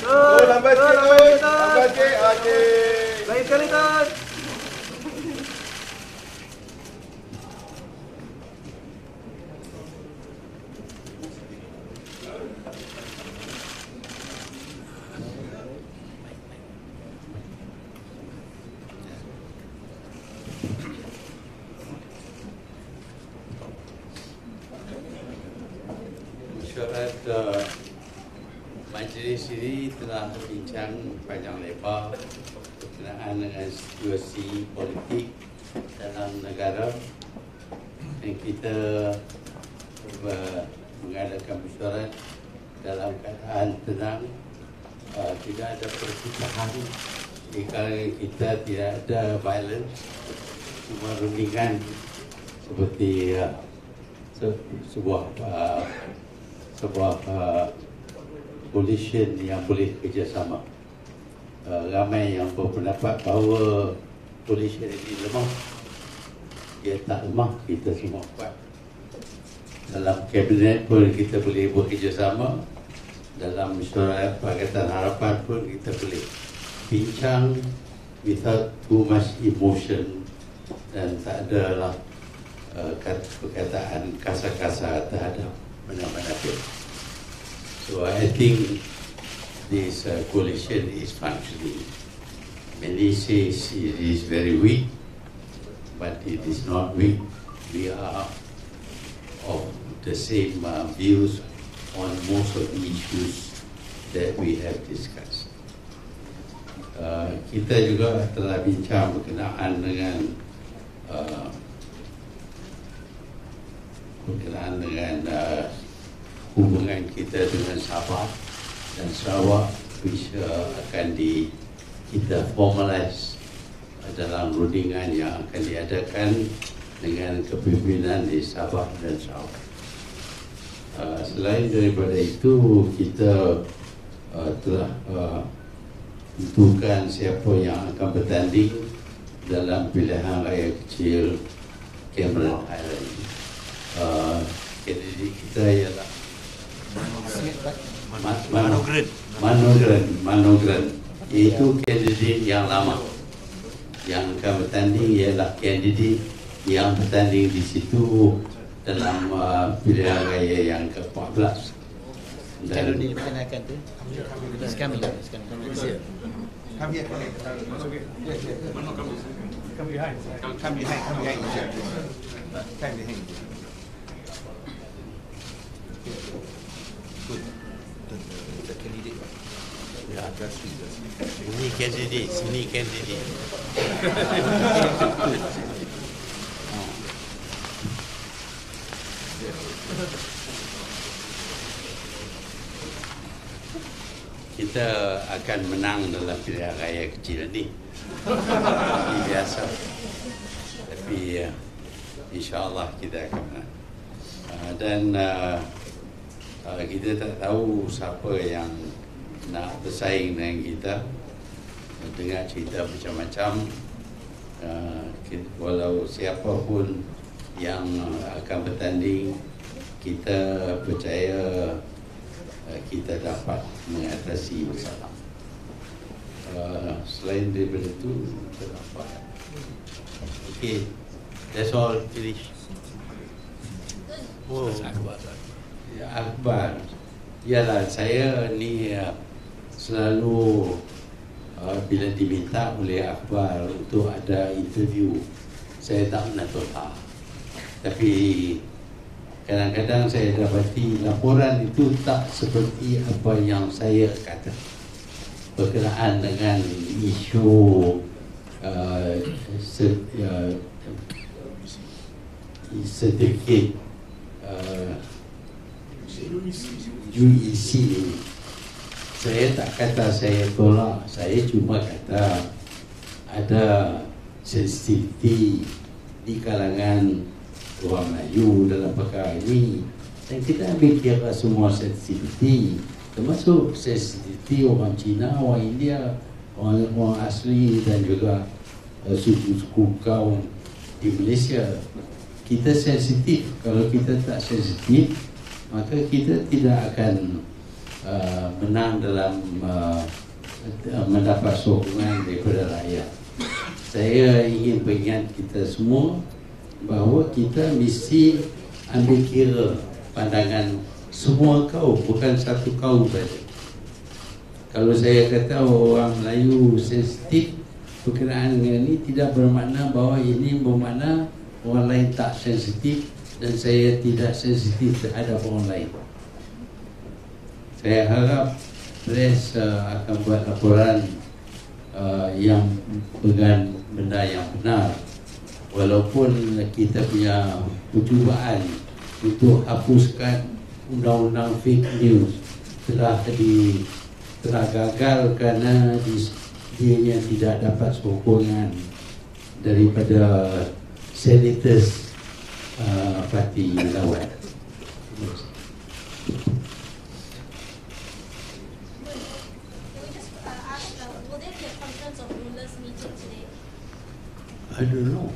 Oh, lambat sikit. Lambat sikit. Okey. Baik sekali, Tan. Mesyuarat majlis ini telah berbincang panjang lebar berkenaan dengan situasi politik dalam negara, dan kita mengadakan mesyuarat dalam keadaan tenang, tidak ada perpecahan di kalangan kita, tidak ada violence, cuma rundingan seperti sebuah coalition yang boleh kerjasama. Ramai yang berpendapat bahawa coalition ini lemah. Dia tak lemah, kita semua kuat. Dalam kabinet pun kita boleh bekerjasama. Dalam mesyuarat Pakatan Harapan pun kita boleh bincang without too much emotion, dan tak adalah perkataan kasar-kasar terhadap mana-mana pihak. So I think this coalition is functioning. Many say it is very weak, but it is not weak. We are of the same views on most of the issues that we have discussed. Kita juga telah bincang berkenaan dengan hubungan kita dengan Sabah dan Sarawak, which akan kita formalize dalam rundingan yang akan diadakan dengan kepimpinan di Sabah dan Sarawak. Selain daripada itu, kita telah tentukan siapa yang akan bertanding dalam pilihan raya kecil Cameron Highlands. Kandidat kita ialah Manogran, iaitu kandidat yang lama. Yang akan bertanding ialah kandidat yang bertanding di situ dalam pilihan raya yang ke-14. Kalau diperkenalkan tu, kami Sini kandidat. Kita akan menang dalam pilihan raya kecil ni. Ini biasa. Tapi insya-Allah kita akan menang. Dan kita tak tahu siapa yang nak bersaing dengan kita. Dengar cerita macam-macam. Walau siapa pun yang akan bertanding, kita percaya kita dapat mengatasi masalah. Selain daripada itu, kita dapat. Okay, that's all, finish. Oh, Akbar. Yalah, saya ni selalu bila diminta oleh Akbar untuk ada interview, saya tak pernah tolak. Tapi kadang-kadang saya dapati laporan itu tak seperti apa yang saya kata berkenaan dengan isu sedikit UEC. Saya tak kata saya tolak, saya cuma kata ada sensitiviti di kalangan orang Melayu dalam perkara ini, dan kita ambil kira semua sensitiviti, termasuk sensitiviti orang Cina, orang India, orang asli, dan juga suku-suku kaum di Malaysia. Kita sensitif. Kalau kita tak sensitif, maka kita tidak akan menang dalam mendapat sokongan daripada rakyat. Saya ingin peringat kita semua bahawa kita mesti ambil kira pandangan semua kaum, bukan satu kaum saja. Kalau saya kata orang Melayu sensitif berkenaan dengan ini, tidak bermakna bahawa ini bermakna orang lain tak sensitif dan saya tidak sensitif terhadap orang lain. Saya harap press akan buat laporan yang dengan benda yang benar, walaupun kita punya percubaan untuk hapuskan undang-undang fake news telah gagal kerana dia tidak dapat sokongan daripada senators parti lawan. I don't know.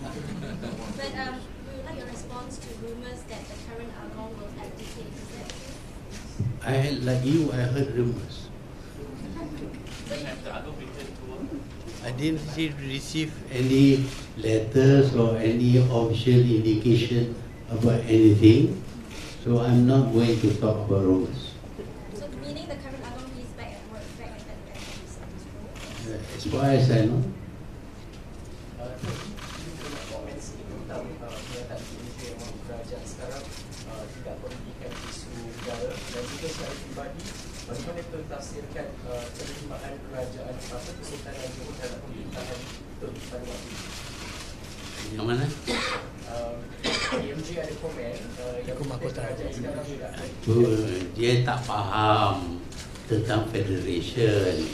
But we would like your response to rumors that the current Agong will abdicate. Is that true? Like you, I heard rumors. I didn't receive any letters or any official indication about anything, so I'm not going to talk about rumors. So meaning the current Agong is back at work, back at that As far as I know. Bagaimana mentafsirkan penerimaan kerajaan atau Kesultanan Johor dalam pemerintahan Tun pada waktu itu? Yang mana? MJ ada komen yang kerajaan sekarang tidak. Dia tak faham tentang federation.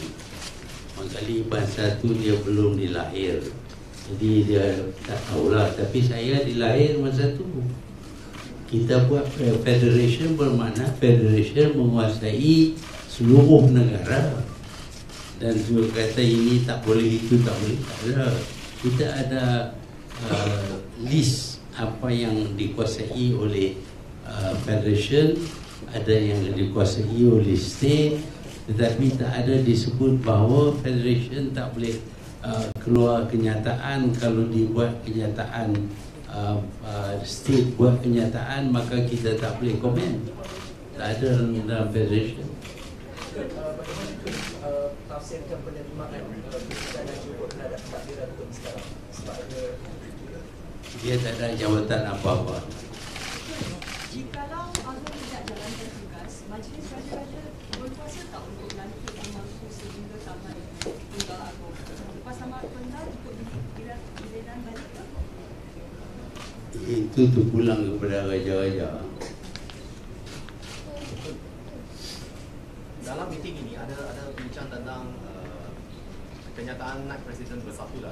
Mangkali masa tu dia belum dilahir, jadi dia tak tahulah. Tapi saya dilahir masa tu. Kita buat federation bermakna federation menguasai seluruh negara. Dan juga kata ini tak boleh, itu tak boleh, tak ada. Kita ada list apa yang dikuasai oleh federation, ada yang dikuasai oleh state, tetapi tak ada disebut bahawa federation tak boleh keluar kenyataan. Kalau dibuat kenyataan, state buat kenyataan, maka kita tak boleh komen. Tak ada dalam federation. Bagaimana itu tafsirkan penerimaan Kesultanan Johor terhadap takdiran Tun sekarang? Sebab ada Dia tak ada jawatan apa-apa. Jikalau Agong tidak jalankan tugas, Majlis Raja-Raja berkuasa tak untuk melantik yang mampu sehingga tamat tunggal Agong? Lepas tamat pendal ikut pilihan balik ke? Itu terpulang kepada raja-raja. Dalam meeting ini ada bincang tentang kenyataan naik Presiden Bersatu lah,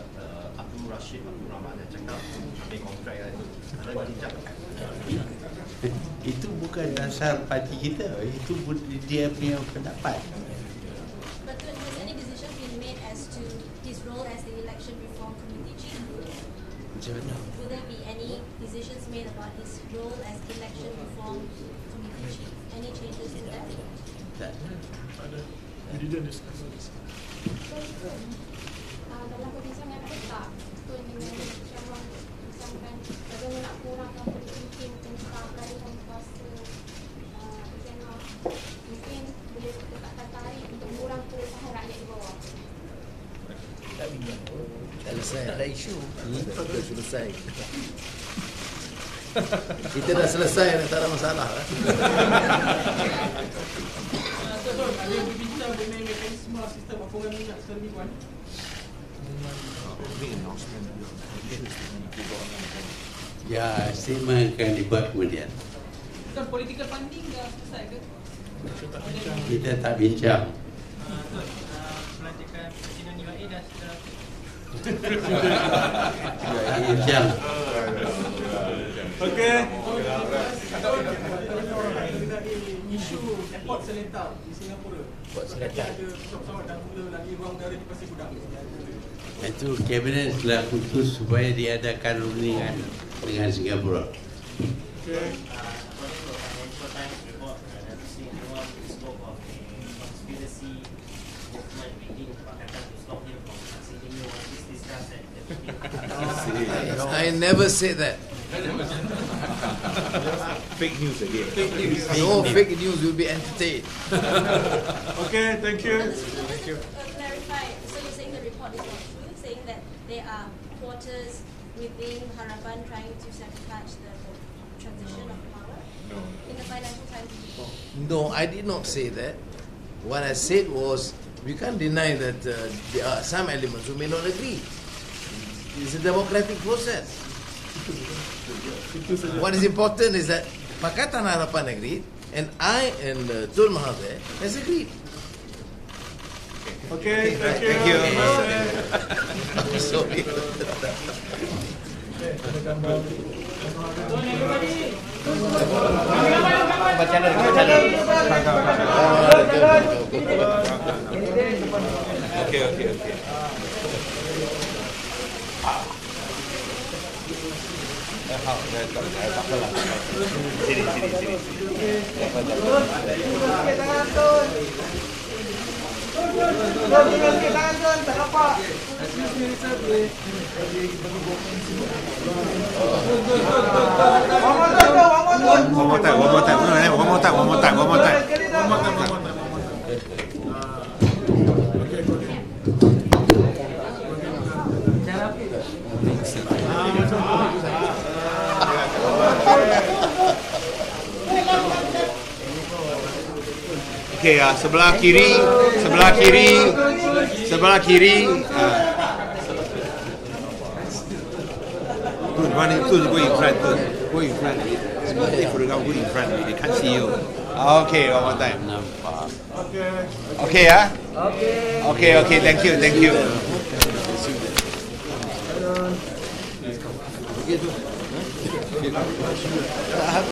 Abdul Rashid Abdul Rahman yang cakap ambil kontrak itu. Ada bincang. Itu bukan dasar parti kita, itu dia punya pendapat. But has any decision been made as to his role as the election reform committee chief? Macam mana? Will there be any decisions made about his role as election reform committee chief? Any changes to that? Tak. Dalam perbincangan ada tak Tun dengan Syarwan bincangkan bagaimana nak kurangkan politik tentang peralihan kuasa Zeno, mungkin boleh letakkan tarikh untuk mengurang keresahan rakyat di bawah. Tak bincang. Tak selesai. Tak ada isu. Dah selesai. Kita dah selesai, tak ada masalah. ada berbincang mengenai mekanisme sistem apungan minyak secara mingguan. Ya, statement akan dibuat kemudian. Dan political funding dah selesai ke? Kita tak bincang. Pelantikan Presiden UAE dah sudah. Bincang. Okey. Isu airport Seletar di Singapura. Port Seletar. Ada pesawat dah mula lagi ruang udara di Pasir Gudang. Itu kabinet telah putus supaya diadakan rundingan dengan Singapura. Okey. I never said that. Fake news again. No fake news will be entertained. Okay, thank you. Just to clarify, so you're saying the report is not true, saying that there are quarters within Harapan trying to sabotage the transition of power? No. In the Financial Times report? No, I did not say that. What I said was, we can't deny that there are some elements who may not agree. It's a democratic process. What is important is that Pakatan Harapan agreed, and I and Tun Mahathir has agreed. Okay, thank you. Sorry. Okay. One more time. Okay, sebelah kiri. Tun, go in front. Go in front. If you go in front, they can't see you. Okay, one more time. Okay, yeah? Okay, thank you.